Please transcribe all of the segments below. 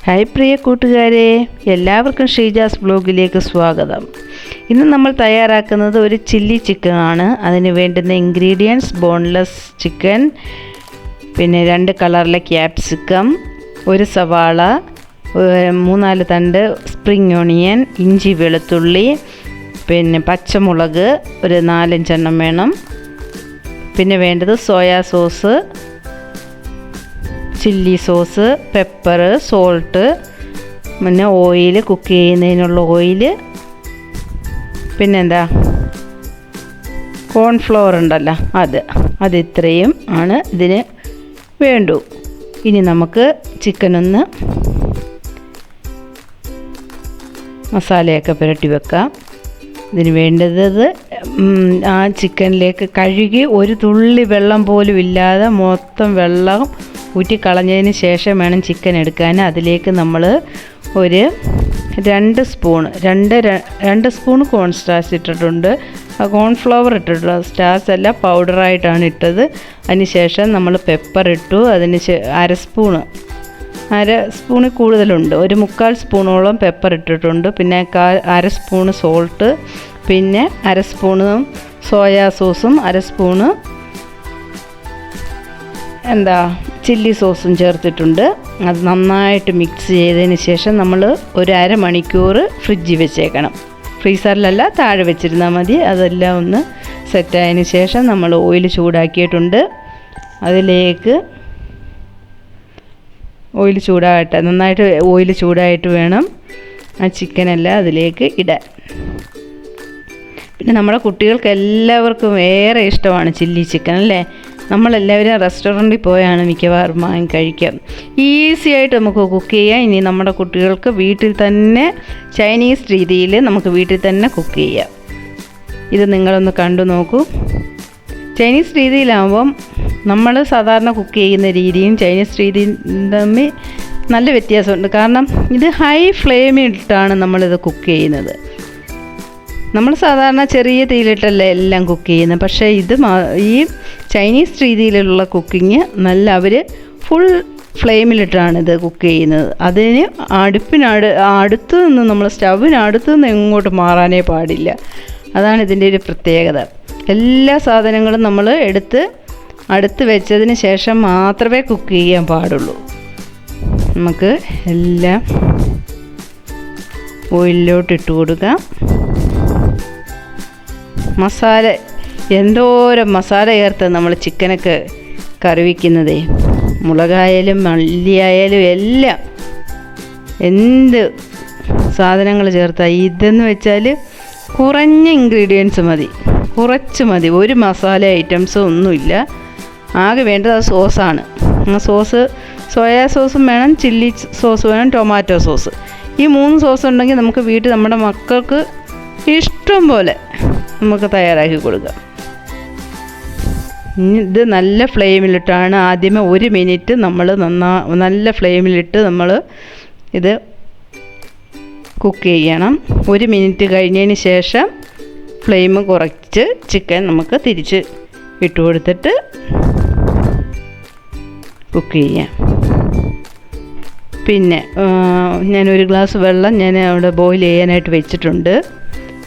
Hi പ്രിയ കൂട്ടുകാരെ, എല്ലാവർക്കും ഷീജാസ് ബ്ലോഗിലേക്ക് സ്വാഗതം. ഇന്ന് നമ്മൾ തയ്യാറാക്കുന്നത് ഒരു ചില്ലി ചിക്കൻ ആണ്. അതിന് വേണ്ടുന്ന ഇൻഗ്രീഡിയൻസ് ബോൺലെസ് ചിക്കൻ, പിന്നെ 2 കളറിലെ ക്യാപ്സിക്കം, ഒരു സവാള, 3-4 തണ്ട് സ്പ്രിംഗ് ഓണിയൻ, ഇഞ്ചി വെളുത്തുള്ളി, പിന്നെ പച്ചമുളക് ഒരു 4-5 എണ്ണം വേണം. പിന്നെ വേണ്ടത് soya sauce, chilli sauce, pepper, salt, പിന്നെ ഓയിൽ, കുക്ക് ചെയ്യുന്നതിനുള്ള ഓയിൽ, പിന്നെന്താ കോൺഫ്ലവർ ഉണ്ടല്ലോ അത് ഇത്രയും ആണ് ഇതിന് വേണ്ടു. ഇനി നമുക്ക് ചിക്കനൊന്ന് മസാലയൊക്കെ പുരട്ടി വെക്കാം. ഇതിന് വേണ്ടത് ആ ചിക്കനിലേക്ക് കഴുകി ഒരു തുള്ളി വെള്ളം പോലും ഇല്ലാതെ മൊത്തം വെള്ളം ഊറ്റിക്കളഞ്ഞതിന് ശേഷം വേണം ചിക്കൻ എടുക്കാൻ. അതിലേക്ക് നമ്മൾ ഒരു 2 സ്പൂൺ കോൺസ്റ്റാർച്ച് ഇട്ടിട്ടുണ്ട്. കോൺഫ്ലവർ ഇട്ടിട്ടുണ്ട്, സ്റ്റാർച്ച് അല്ല, പൗഡറായിട്ടാണ് ഇട്ടത്. അതിന് ശേഷം നമ്മൾ പെപ്പർ ഇട്ടു. അതിന് അര സ്പൂണിൽ കൂടുതലുണ്ട്, ഒരു 1/4 സ്പൂണോളം പെപ്പർ ഇട്ടിട്ടുണ്ട്. പിന്നെ അര സ്പൂണ് സോൾട്ട്, പിന്നെ അര സ്പൂണ് സോയാ സോസും, അര സ്പൂണ് ചില്ലി സോസും ചേർത്തിട്ടുണ്ട്. അത് നന്നായിട്ട് മിക്സ് ചെയ്തതിന് ശേഷം നമ്മൾ ഒരു അരമണിക്കൂർ ഫ്രിഡ്ജിൽ വെച്ചേക്കണം. ഫ്രീസറിലല്ല, താഴെ വെച്ചിരുന്നാൽ മതി. അതെല്ലാം ഒന്ന് സെറ്റായതിന് ശേഷം നമ്മൾ ഓയിൽ ചൂടാക്കിയിട്ടുണ്ട്. അതിലേക്ക് ഓയിൽ ചൂടാകട്ടെ, നന്നായിട്ട് ഓയിൽ ചൂടായിട്ട് വേണം ആ ചിക്കനെല്ലാം അതിലേക്ക് ഇടാൻ. പിന്നെ നമ്മുടെ കുട്ടികൾക്ക് എല്ലാവർക്കും ഏറെ ഇഷ്ടമാണ് ചില്ലി ചിക്കൻ അല്ലേ. നമ്മളെല്ലാവരും റെസ്റ്റോറൻറ്റിൽ പോയാണ് മിക്കവാറും വാങ്ങി കഴിക്കാം. ഈസി ആയിട്ട് നമുക്ക് കുക്ക് ചെയ്യാം. ഇനി നമ്മുടെ കുട്ടികൾക്ക് വീട്ടിൽ തന്നെ ചൈനീസ് രീതിയിൽ നമുക്ക് വീട്ടിൽ തന്നെ കുക്ക് ചെയ്യാം. ഇത് നിങ്ങളൊന്ന് കണ്ടു നോക്കൂ. ചൈനീസ് രീതിയിലാകുമ്പം നമ്മൾ സാധാരണ കുക്ക് ചെയ്യുന്ന രീതിയും ചൈനീസ് രീതിയും തമ്മിൽ നല്ല വ്യത്യാസമുണ്ട്. കാരണം ഇത് ഹൈ ഫ്ലെയിമിലിട്ടാണ് നമ്മളിത് കുക്ക് ചെയ്യുന്നത്. നമ്മൾ സാധാരണ ചെറിയ തീയിലിട്ടല്ലേ എല്ലാം കുക്ക് ചെയ്യുന്നത്. പക്ഷേ ഈ ചൈനീസ് രീതിയിലുള്ള കുക്കിങ് നല്ല അവർ ഫുൾ ഫ്ലെയിമിലിട്ടാണ് ഇത് കുക്ക് ചെയ്യുന്നത്. അതിന് അടുത്ത് നിന്ന് നമ്മൾ സ്റ്റൗവിനടുത്ത് നിന്ന് എങ്ങോട്ട് മാറാനേ പാടില്ല. അതാണ് ഇതിൻ്റെ ഒരു പ്രത്യേകത. എല്ലാ സാധനങ്ങളും നമ്മൾ അടുത്ത് വെച്ചതിന് ശേഷം മാത്രമേ കുക്ക് ചെയ്യാൻ പാടുള്ളൂ. നമുക്ക് എല്ലാം ഓയിലിലോട്ട് ഇട്ട് കൊടുക്കാം. മസാല എന്തോരം മസാല ചേർത്ത് നമ്മൾ ചിക്കനൊക്കെ കറി വയ്ക്കുന്നതേ. മുളകായാലും മല്ലിയായാലും എല്ലാം എന്ത് സാധനങ്ങൾ ചേർത്താൽ ഇതെന്ന് വെച്ചാൽ കുറഞ്ഞ ഇൻഗ്രീഡിയൻസ് മതി, കുറച്ച് മതി. ഒരു മസാല ഐറ്റംസും ഒന്നുമില്ല. ആകെ വേണ്ടത് ആ സോസാണ്. സോസ് സോയാ സോസും വേണം, ചില്ലി സോസ് വേണം, ടൊമാറ്റോ സോസ്. ഈ 3 സോസ് ഉണ്ടെങ്കിൽ നമുക്ക് വീട്ടിൽ നമ്മുടെ മക്കൾക്ക് ഇഷ്ടം പോലെ നമുക്ക് തയ്യാറാക്കി കൊടുക്കാം. ഇത് നല്ല ഫ്ലെയിമിലിട്ടാണ് ആദ്യമേ 1 മിനിറ്റ് നമ്മൾ നല്ല ഫ്ലെയിമിലിട്ട് നമ്മൾ ഇത് കുക്ക് ചെയ്യണം. 1 മിനിറ്റ് കഴിഞ്ഞതിന് ശേഷം ഫ്ലെയിം കുറച്ച് ചിക്കൻ നമുക്ക് തിരിച്ച് ഇട്ട് കൊടുത്തിട്ട് കുക്ക് ചെയ്യാം. പിന്നെ ഞാൻ 1 ഗ്ലാസ് വെള്ളം ഞാൻ അവിടെ ബോയിൽ ചെയ്യാനായിട്ട് വെച്ചിട്ടുണ്ട്.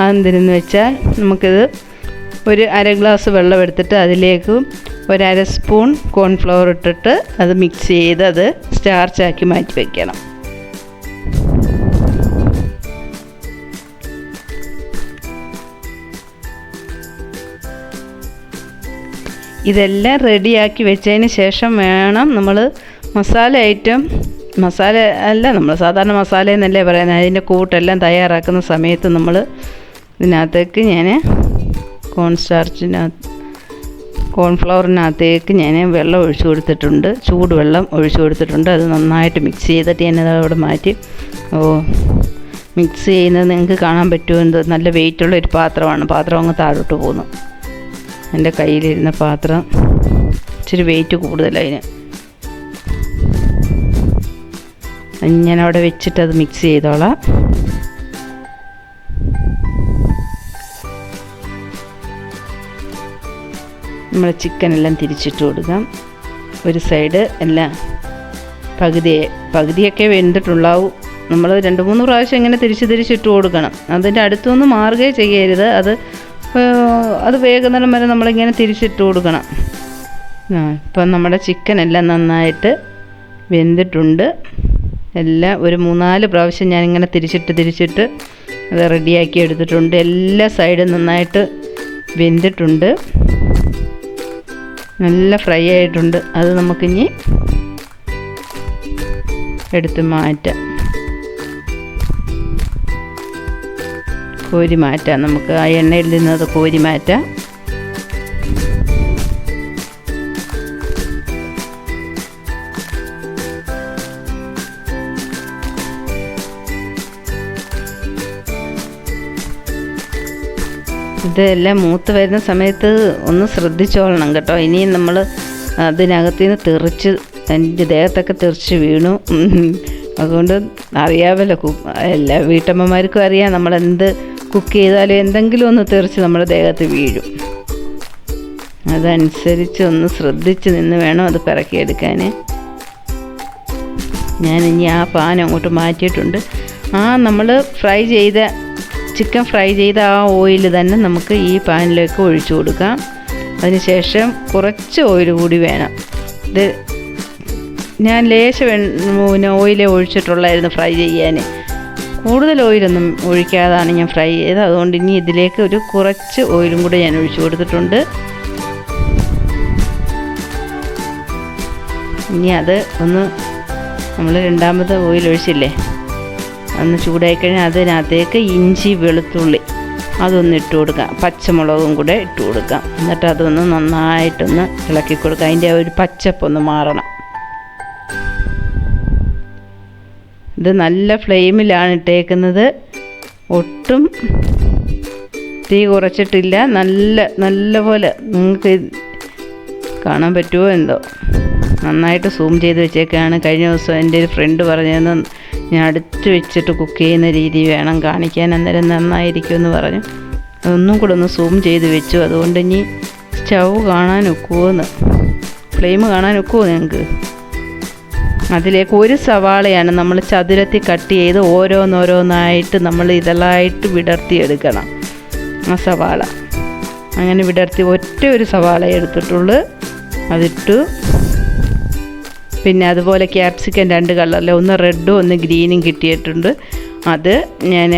അതെന്തിനെന്ന് വെച്ചാൽ നമുക്കിത് ഒരു 1/2 ഗ്ലാസ് വെള്ളം എടുത്തിട്ട് അതിലേക്ക് 1/2 സ്പൂൺ കോൺഫ്ലവർ ഇട്ടിട്ട് അത് മിക്സ് ചെയ്ത് അത് സ്റ്റാർച്ചാക്കി മാറ്റി വയ്ക്കണം. ഇതെല്ലാം റെഡിയാക്കി വെച്ചതിന് ശേഷം വേണം നമ്മൾ മസാല അല്ല, നമ്മൾ സാധാരണ മസാല എന്നല്ലേ പറയുന്നത്. അതിൻ്റെ കൂട്ടെല്ലാം തയ്യാറാക്കുന്ന സമയത്ത് നമ്മൾ ഇതിനകത്തേക്ക് ഞാൻ കോൺഫ്ലവറിനകത്തേക്ക് ഞാൻ വെള്ളം ഒഴിച്ചു കൊടുത്തിട്ടുണ്ട്, ചൂടുവെള്ളം ഒഴിച്ചു കൊടുത്തിട്ടുണ്ട്. അത് നന്നായിട്ട് മിക്സ് ചെയ്തിട്ട് ഞാനത് അവിടെ മാറ്റി. മിക്സ് ചെയ്യുന്നത് നിങ്ങൾക്ക് കാണാൻ പറ്റുമോ? നല്ല വെയിറ്റുള്ളൊരു പാത്രം അങ്ങ് താഴോട്ട് പോകുന്നു. എൻ്റെ കയ്യിലിരുന്ന പാത്രം ഇച്ചിരി വെയിറ്റ് കൂടുതലതിന്. ഞാനവിടെ വെച്ചിട്ട് അത് മിക്സ് ചെയ്തോളാം. നമ്മൾ ചിക്കനെല്ലാം തിരിച്ചിട്ട് കൊടുക്കാം. ഒരു സൈഡ് എല്ലാം പകുതിയൊക്കെ വെന്തിട്ടുള്ളാവും. നമ്മൾ 2-3 പ്രാവശ്യം ഇങ്ങനെ തിരിച്ചിട്ട് കൊടുക്കണം. അതിൻ്റെ അടുത്തൊന്നും മാറുകയും ചെയ്യരുത്. അത് വേഗം വരെ നമ്മളിങ്ങനെ തിരിച്ചിട്ട് കൊടുക്കണം. ഇപ്പം നമ്മുടെ ചിക്കൻ എല്ലാം നന്നായിട്ട് വെന്തിട്ടുണ്ട്. എല്ലാം ഒരു 3-4 പ്രാവശ്യം ഞാനിങ്ങനെ തിരിച്ചിട്ട് അത് റെഡിയാക്കി എടുത്തിട്ടുണ്ട്. എല്ലാ സൈഡും നന്നായിട്ട് വെന്തിട്ടുണ്ട്, നല്ല ഫ്രൈ ആയിട്ടുണ്ട്. അത് നമുക്കിനി എടുത്ത് മാറ്റാം, കോരി മാറ്റാം. നമുക്ക് ആ എണ്ണയിൽ നിന്നത് കോരി മാറ്റാം. ഇതെല്ലാം മൂത്ത് വരുന്ന സമയത്ത് ഒന്ന് ശ്രദ്ധിച്ചോളണം കേട്ടോ. ഇനിയും നമ്മൾ അതിനകത്ത് നിന്ന് എൻ്റെ ദേഹത്തൊക്കെ തെറിച്ച് വീണു. അതുകൊണ്ട് അറിയാമല്ലോ, എല്ലാ വീട്ടമ്മമാർക്കും അറിയാം, നമ്മളെന്ത് കുക്ക് ചെയ്താലും എന്തെങ്കിലും ഒന്ന് തെറിച്ച് നമ്മുടെ ദേഹത്ത് വീഴും. അതനുസരിച്ച് ഒന്ന് ശ്രദ്ധിച്ച് നിന്ന് വേണം അത് പിറക്കിയെടുക്കാൻ. ഞാനിനി ആ പാൻ അങ്ങോട്ട് മാറ്റിയിട്ടുണ്ട്. നമ്മൾ ചിക്കൻ ഫ്രൈ ചെയ്ത ആ ഓയിൽ തന്നെ നമുക്ക് ഈ പാനിലേക്ക് ഒഴിച്ചു കൊടുക്കാം. അതിനുശേഷം കുറച്ച് ഓയിൽ കൂടി വേണം. ഇത് ഞാൻ ലേശം ഓയിലേ ഒഴിച്ചിട്ടുള്ളായിരുന്നു ഫ്രൈ ചെയ്യാൻ. കൂടുതൽ ഓയിലൊന്നും ഒഴിക്കാതാണ് ഞാൻ ഫ്രൈ ചെയ്തത്. അതുകൊണ്ട് ഇനി ഇതിലേക്ക് ഒരു കുറച്ച് ഓയിലും കൂടെ ഞാൻ ഒഴിച്ചു കൊടുത്തിട്ടുണ്ട്. ഇനി അത് നമ്മൾ രണ്ടാമത് ഓയിൽ ഒഴിച്ചില്ലേ, ഒന്ന് ചൂടായിക്കഴിഞ്ഞാൽ അതിനകത്തേക്ക് ഇഞ്ചി വെളുത്തുള്ളി അതൊന്ന് ഇട്ട് കൊടുക്കാം, പച്ചമുളകും കൂടെ ഇട്ട് കൊടുക്കാം. എന്നിട്ട് അതൊന്ന് നന്നായിട്ടൊന്ന് ഇളക്കി കൊടുക്കാം. അതിൻ്റെ ഒരു പച്ചപ്പൊന്ന് മാറണം. ഇത് നല്ല ഫ്ലെയിമിലാണ് ഇട്ടേക്കുന്നത്, ഒട്ടും തീ കുറച്ചിട്ടില്ല. നല്ല പോലെ നിങ്ങൾക്ക് കാണാൻ പറ്റുമോ എന്തോ, നന്നായിട്ട് സൂം ചെയ്ത് വെച്ചേക്കാണ്. കഴിഞ്ഞ ദിവസം എൻ്റെ ഒരു ഫ്രണ്ട് പറഞ്ഞതെന്ന് ഞാൻ അടുത്ത് വെച്ചിട്ട് കുക്ക് ചെയ്യുന്ന രീതി വേണം കാണിക്കാൻ, അന്നേരം നന്നായിരിക്കുമെന്ന് പറഞ്ഞു. അതൊന്നും കൂടെ ഒന്ന് സൂം ചെയ്ത് വെച്ചു. അതുകൊണ്ട് ഇനി സ്റ്റൗ കാണാൻ ഒക്കുമോന്ന്, ഫ്ലെയിം കാണാൻ ഒക്കുമോ നിങ്ങൾക്ക്? അതിലേക്ക് ഒരു സവാളയാണ് നമ്മൾ ചതുരത്തിൽ കട്ട് ചെയ്ത് ഓരോന്നോരോന്നായിട്ട് നമ്മൾ ഇതളായിട്ട് വിടർത്തിയെടുക്കണം. ആ സവാള അങ്ങനെ വിടർത്തി ഒരു സവാള എടുത്തിട്ടുള്ളൂ, അതിട്ടു. പിന്നെ അതുപോലെ ക്യാപ്സിക്കം 2 കളറിൽ, ഒന്ന് റെഡും ഒന്ന് ഗ്രീനും കിട്ടിയിട്ടുണ്ട്. അത് ഞാൻ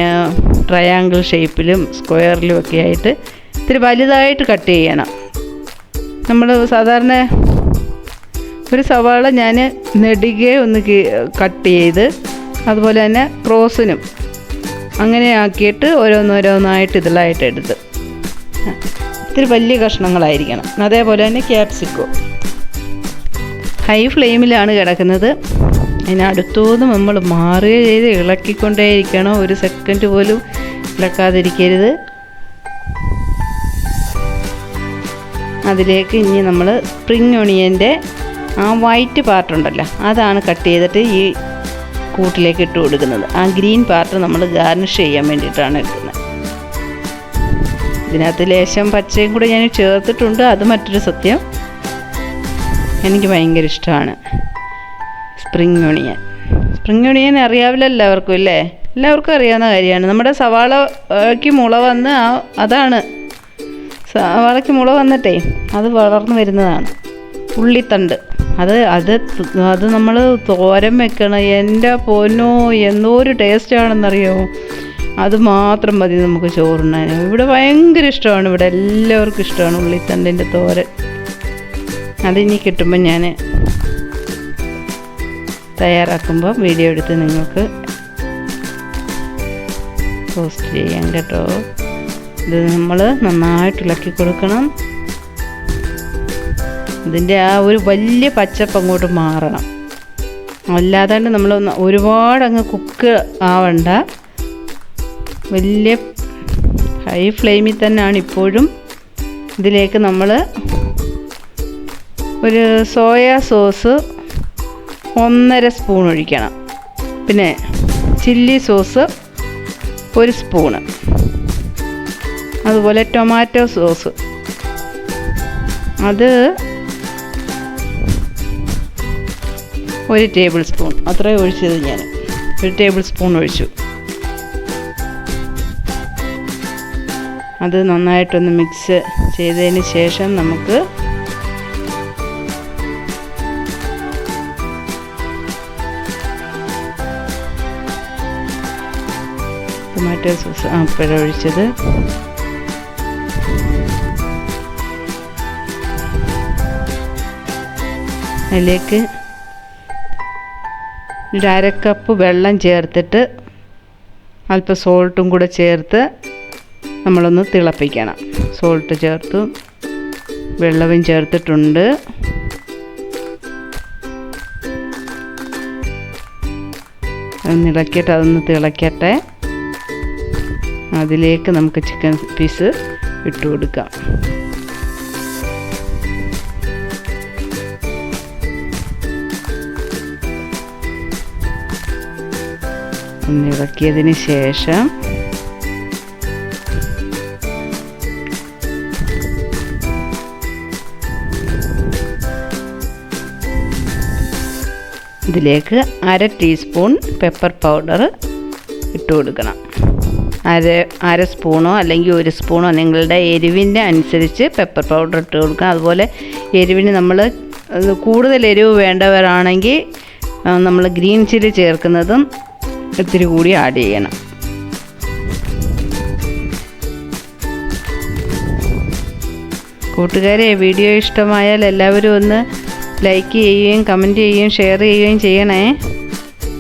ട്രയാങ്കിൾ ഷേപ്പിലും സ്ക്വയറിലും ഒക്കെ ആയിട്ട് ഇത്തിരി വലുതായിട്ട് കട്ട് ചെയ്യണം. നമ്മൾ സാധാരണ ഒരു സവാള ഞാൻ നെടുകെ ഒന്ന് കട്ട് ചെയ്ത്, അതുപോലെ തന്നെ ക്രോസിനും അങ്ങനെ ആക്കിയിട്ട് ഓരോന്നോരോന്നായിട്ട് ഇതിലായിട്ട് എടുത്ത് ഇത്തിരി വലിയ കഷ്ണങ്ങളായിരിക്കണം. അതേപോലെ തന്നെ ക്യാപ്സിക്കോ ഹൈ ഫ്ലെയിമിലാണ് കിടക്കുന്നത്. അതിനടുത്തുനിന്ന് നമ്മൾ മാറുകയും ചെയ്ത് ഇളക്കിക്കൊണ്ടേയിരിക്കണം. ഒരു സെക്കൻഡ് പോലും ഇളക്കാതിരിക്കരുത്. അതിലേക്ക് ഇനി നമ്മൾ സ്പ്രിംഗ് ഒണിയൻ്റെ ആ വൈറ്റ് പാർട്ടുണ്ടല്ലോ, അതാണ് കട്ട് ചെയ്തിട്ട് ഈ കൂട്ടിലേക്ക് ഇട്ട് കൊടുക്കുന്നത്. ആ ഗ്രീൻ പാർട്ട് നമ്മൾ ഗാർണിഷ് ചെയ്യാൻ വേണ്ടിയിട്ടാണ് ഇടുന്നത്. ഇതിനകത്ത് ലേശം പച്ചയും കൂടെ ഞാൻ ചേർത്തിട്ടുണ്ട്. അത് മറ്റൊരു സത്യം, എനിക്ക് ഭയങ്കര ഇഷ്ടമാണ് സ്പ്രിംഗ് ഒണിയൻ അറിയാവില്ല എല്ലാവർക്കും അല്ലേ? എല്ലാവർക്കും അറിയാവുന്ന കാര്യമാണ്. നമ്മുടെ സവാളയ്ക്ക് മുള വന്ന് അതാണ് സവാളയ്ക്ക് മുള വന്നിട്ടേ അത് വളർന്നു വരുന്നതാണ് ഉള്ളിത്തണ്ട്. അത് നമ്മൾ തോരൻ വെക്കണം. എൻ്റെ പൊന്നോ, എന്തോ ഒരു ടേസ്റ്റാണെന്നറിയോ. അത് മാത്രം മതി നമുക്ക് ചോറുണ്ണാൻ. ഇവിടെ ഭയങ്കര ഇഷ്ടമാണ്, ഇവിടെ എല്ലാവർക്കും ഇഷ്ടമാണ് ഉള്ളിത്തണ്ടിൻ്റെ തോരൻ. അതിനി കിട്ടുമ്പോൾ ഞാൻ തയ്യാറാക്കുമ്പോൾ വീഡിയോ എടുത്ത് നിങ്ങൾക്ക് പോസ്റ്റ് ചെയ്യാം കേട്ടോ. ഇത് നമ്മൾ നന്നായിട്ട് ഇളക്കി കൊടുക്കണം. ഇതിൻ്റെ ആ ഒരു വലിയ പച്ചപ്പ് അങ്ങോട്ട് മാറണം. അല്ലാതാണ്ട് നമ്മൾ ഒരുപാടങ്ങ് കുക്ക് ആവണ്ട. വലിയ ഹൈ ഫ്ലെയിമിൽ തന്നെയാണ് ഇപ്പോഴും. ഇതിലേക്ക് നമ്മൾ ഒരു സോയാ സോസ് 1.5 സ്പൂൺ ഒഴിക്കണം. പിന്നെ ചില്ലി സോസ് 1 സ്പൂണ്, അതുപോലെ ടൊമാറ്റോ സോസ് 1 ടേബിൾ സ്പൂൺ അത്രയും ഒഴിച്ചത് ഞാൻ. 1 ടേബിൾ സ്പൂൺ ഒഴിച്ചു. അത് നന്നായിട്ടൊന്ന് മിക്സ് ചെയ്തതിന് ശേഷം നമുക്ക് ടൊമാറ്റോ സോസ് അപ്പോഴാണ് ഒഴിച്ചത്. അതിലേക്ക് 1/2 കപ്പ് വെള്ളം ചേർത്തിട്ട് അല്പം സോൾട്ടും കൂടെ ചേർത്ത് നമ്മളൊന്ന് തിളപ്പിക്കണം. സോൾട്ട് ചേർത്തു, വെള്ളവും ചേർത്തിട്ടുണ്ട്. അതൊന്ന് ഇളക്കിയിട്ട് അതൊന്ന് തിളയ്ക്കട്ടെ. അതിലേക്ക് നമുക്ക് ചിക്കൻ പീസ് ഇട്ട് കൊടുക്കാം. ഒന്ന് ഇളക്കിയതിന് ശേഷം ഇതിലേക്ക് 1/2 ടീസ്പൂൺ പെപ്പർ പൗഡർ ഇട്ട് കൊടുക്കണം. അര സ്പൂണോ അല്ലെങ്കിൽ 1 സ്പൂണോ നിങ്ങളുടെ എരിവിൻ്റെ അനുസരിച്ച് പെപ്പർ പൗഡർ ഇട്ട് കൊടുക്കുക. അതുപോലെ എരിവിന് നമ്മൾ കൂടുതൽ എരിവ് വേണ്ടവരാണെങ്കിൽ നമ്മൾ ഗ്രീൻ ചില്ലി ചേർക്കുന്നതും ഇത്തിരി കൂടി ആഡ് ചെയ്യണം. കൂട്ടുകാരെ, വീഡിയോ ഇഷ്ടമായാൽ എല്ലാവരും ഒന്ന് ലൈക്ക് ചെയ്യുകയും കമൻറ്റ് ചെയ്യുകയും ഷെയർ ചെയ്യുകയും ചെയ്യണേ.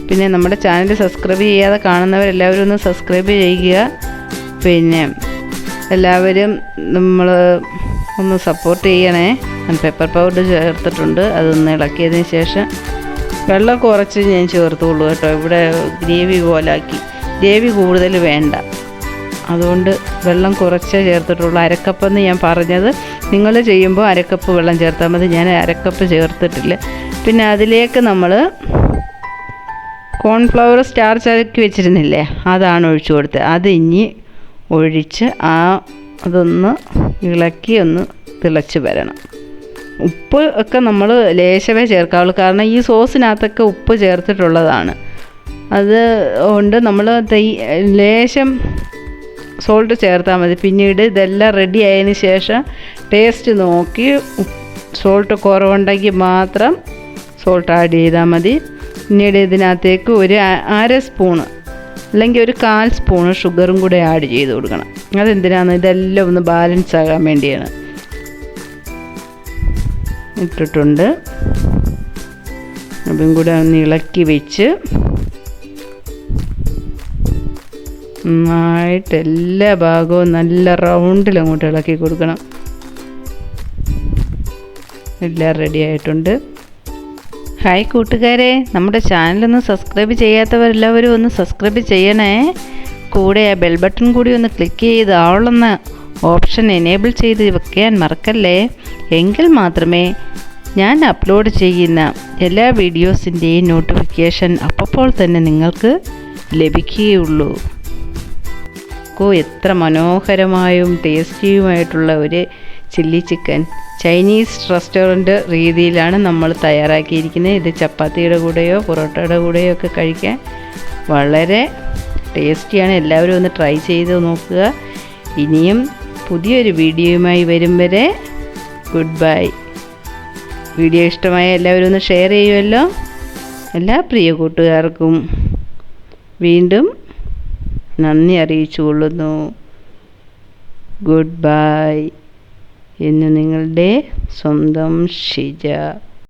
പിന്നെ നമ്മുടെ ചാനൽ സബ്സ്ക്രൈബ് ചെയ്യാതെ കാണുന്നവരെല്ലാവരും ഒന്ന് സബ്സ്ക്രൈബ് ചെയ്യുക. പിന്നെ എല്ലാവരും നമ്മൾ ഒന്ന് സപ്പോർട്ട് ചെയ്യണേ. പെപ്പർ പൗഡർ ചേർത്തിട്ടുണ്ട്. അതൊന്ന് ഇളക്കിയതിന് ശേഷം വെള്ളം കുറച്ച് ഞാൻ ചേർത്തുള്ളൂ കേട്ടോ. ഇവിടെ ഗ്രേവി പോലാക്കി, ഗ്രേവി കൂടുതൽ വേണ്ട, അതുകൊണ്ട് വെള്ളം കുറച്ചേ ചേർത്തിട്ടുള്ളൂ. 1/2 കപ്പെന്ന് ഞാൻ പറഞ്ഞത്. നിങ്ങൾ ചെയ്യുമ്പോൾ 1/2 കപ്പ് വെള്ളം ചേർത്താൽ മതി. ഞാൻ 1/2 കപ്പ് ചേർത്തിട്ടില്ല. പിന്നെ അതിലേക്ക് നമ്മൾ കോൺഫ്ലവർ സ്റ്റാർച്ച് ആക്കി വെച്ചിരുന്നില്ലേ, അതാണ് ഒഴിച്ചു കൊടുത്തത്. അത് ഇനി ഒഴിച്ച് അതൊന്ന് ഇളക്കി ഒന്ന് തിളച്ച് വരണം. ഉപ്പ് ഒക്കെ നമ്മൾ ലേശമേ ചേർക്കാവുള്ളൂ, കാരണം ഈ സോസിനകത്തൊക്കെ ഉപ്പ് ചേർത്തിട്ടുള്ളതാണ്. അത് കൊണ്ട് നമ്മൾ ലേശം സോൾട്ട് ചേർത്താൽ മതി. പിന്നീട് ഇതെല്ലാം റെഡി ആയതിന് ശേഷം ടേസ്റ്റ് നോക്കി സോൾട്ട് കുറവുണ്ടെങ്കിൽ മാത്രം സോൾട്ട് ആഡ് ചെയ്താൽ മതി. പിന്നീട് ഇതിനകത്തേക്ക് 1/2 സ്പൂണ് അല്ലെങ്കിൽ 1/4 സ്പൂണ് ഷുഗറും കൂടെ ആഡ് ചെയ്ത് കൊടുക്കണം. അതെന്തിനാണ്? ഇതെല്ലാം ഒന്ന് ബാലൻസ് ആകാൻ വേണ്ടിയാണ്. ഇട്ടിട്ടുണ്ട്. അതും കൂടെ ഒന്ന് ഇളക്കി വെച്ച് നന്നായിട്ട് എല്ലാ ഭാഗവും നല്ല റൗണ്ടിൽ അങ്ങോട്ട് ഇളക്കി കൊടുക്കണം. എല്ലാം റെഡി ആയിട്ടുണ്ട്. ഹായ് കൂട്ടുകാരെ, നമ്മുടെ ചാനലൊന്ന് സബ്സ്ക്രൈബ് ചെയ്യാത്തവരെല്ലാവരും ഒന്ന് സബ്സ്ക്രൈബ് ചെയ്യണേ. കൂടെ ആ ബെൽ ബട്ടൺ കൂടി ഒന്ന് ക്ലിക്ക് ചെയ്ത് ആളെന്ന ഓപ്ഷൻ എനേബിൾ ചെയ്ത് വെക്കാൻ മറക്കല്ലേ. എങ്കിൽ മാത്രമേ ഞാൻ അപ്ലോഡ് ചെയ്യുന്ന എല്ലാ വീഡിയോസിൻ്റെയും നോട്ടിഫിക്കേഷൻ അപ്പോൾ തന്നെ നിങ്ങൾക്ക് ലഭിക്കുകയുള്ളൂ. എത്ര മനോഹരമായും ടേസ്റ്റിയുമായിട്ടുള്ള ഒരു ചില്ലി ചിക്കൻ ചൈനീസ് റെസ്റ്റോറൻറ്റ് രീതിയിലാണ് നമ്മൾ തയ്യാറാക്കിയിരിക്കുന്നത്. ഇത് ചപ്പാത്തിയുടെ കൂടെയോ പൊറോട്ടയുടെ കൂടെയോ ഒക്കെ കഴിക്കാൻ വളരെ ടേസ്റ്റിയാണ്. എല്ലാവരും ഒന്ന് ട്രൈ ചെയ്ത് നോക്കുക. ഇനിയും പുതിയൊരു വീഡിയോയുമായി വരും വരെ ഗുഡ് ബൈ. വീഡിയോ ഇഷ്ടമായ എല്ലാവരും ഒന്ന് ഷെയർ ചെയ്യുമല്ലോ. എല്ലാ പ്രിയ കൂട്ടുകാർക്കും വീണ്ടും നന്ദി അറിയിച്ചുകൊള്ളുന്നു. ഗുഡ് ബൈ എന്ന് നിങ്ങളുടെ സ്വന്തം ഷീജ.